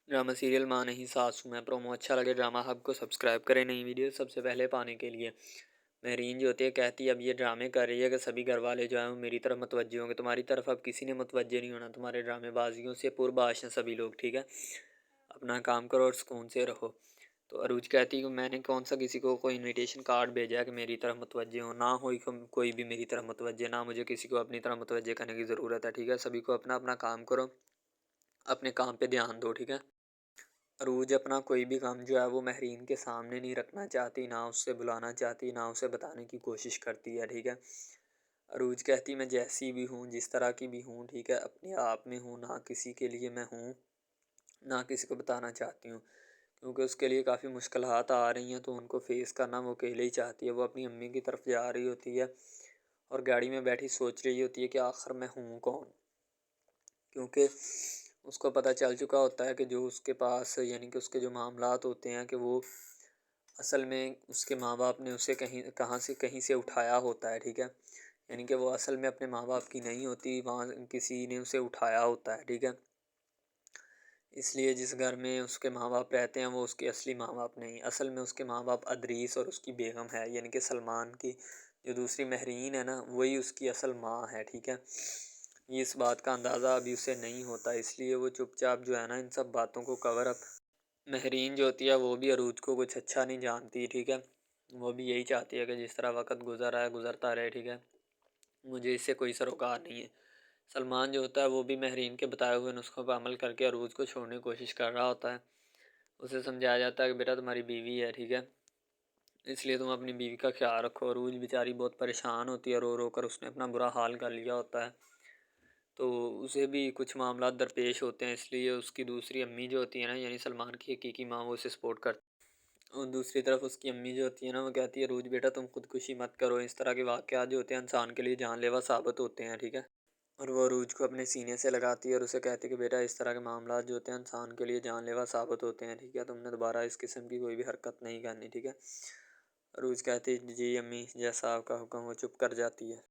Drama serial माँ नहीं सासू में प्रोमो अच्छा लगे ड्रामा हब को सब्सक्राइब करें। नई वीडियो सबसे पहले पाने के लिए महरीन जो होती है कहती है अब ये ड्रामे कर रही है कि सभी घर वाले जो हैं वो मेरी तरफ मुतवज्जे होंगे, तुम्हारी तरफ अब किसी ने मुतवज्जे नहीं होना, तुम्हारे ड्रामेबाजियों से पुरबाश हैं सभी लोग, ठीक है, अपना काम करो और सुकून से रहो। तो अरूज कहती है कि मैंने कौन सा किसी को कोई इनविटेशन कार्ड भेजा है कि मेरी तरफ मुतवज्जे हो, ना हो कोई भी मेरी तरफ मुतवज्जे, ना मुझे किसी को अपनी तरफ मुतवज्जे करने की ज़रूरत है, ठीक है, सभी को अपना अपना काम करो, अपने काम पे ध्यान दो, ठीक है। अरूज अपना कोई भी काम जो है वो महरीन के सामने नहीं रखना चाहती, ना उससे बुलाना चाहती, ना उसे बताने की कोशिश करती है, ठीक है। अरूज कहती मैं जैसी भी हूँ, जिस तरह की भी हूँ, ठीक है, अपने आप में हूँ, ना किसी के लिए मैं हूँ, ना किसी को बताना चाहती हूँ, क्योंकि उसके लिए काफ़ी मुश्किलात आ रही हैं तो उनको फेस करना वो अकेले ही चाहती है। वो अपनी अम्मी की तरफ जा रही होती है और गाड़ी में बैठी सोच रही होती है कि आखिर मैं हूँ कौन, क्योंकि उसको पता चल चुका होता है कि जो उसके पास यानी कि उसके जो मामलात होते हैं कि वो असल में उसके माँ बाप ने उसे कहीं से उठाया होता है, ठीक है, यानी कि वो असल में अपने माँ बाप की नहीं होती, वहाँ किसी ने उसे उठाया होता है, ठीक है। इसलिए जिस घर में उसके माँ बाप रहते हैं वो उसके असली माँ बाप नहीं, असल में उसके माँ बाप अदरीस और उसकी बेगम है, यानी कि सलमान की जो दूसरी महरीन है ना वही उसकी असल माँ है, ठीक है। ये इस बात का अंदाज़ा अभी उसे नहीं होता, इसलिए वो चुपचाप जो है ना इन सब बातों को कवर अप। महरीन जो होती है वो भी अरूज को कुछ अच्छा नहीं जानती, ठीक है, वो भी यही चाहती है कि जिस तरह वक्त गुजर रहा है गुजरता रहे, ठीक है, मुझे इससे कोई सरोकार नहीं है। सलमान जो होता है वो भी महरीन के बताए हुए नुस्खों पर अमल करके अरूज को छोड़ने की कोशिश कर रहा होता है। उसे समझाया जाता है कि बेटा तुम्हारी बीवी है, ठीक है, इसलिए तुम अपनी बीवी का ख्याल रखो। अरूज बेचारी बहुत परेशान होती है, रो रो कर उसने अपना बुरा हाल कर लिया होता है, तो उसे भी कुछ मामला दरपेश होते हैं, इसलिए उसकी दूसरी अम्मी जो होती है ना यानी सलमान की हकीकी माँ वो उसे सपोर्ट करती है। और दूसरी तरफ उसकी अम्मी जो होती है ना वो कहती है अरूज बेटा तुम खुदकुशी मत करो, इस तरह के वाक़यात जो होते हैं इंसान के लिए जानलेवा साबित होते हैं, ठीक है। और वो अरूज को अपने सीने से लगाती है और उसे कहती है कि बेटा इस तरह के मामला जो होते हैं इंसान के लिए जानलेवा साबित होते हैं, ठीक है, तुमने दोबारा इस किस्म की कोई भी हरकत नहीं करनी, ठीक है। अरूज कहती है जी अम्मी जैसा आपका हुक्म, वो चुप कर जाती है।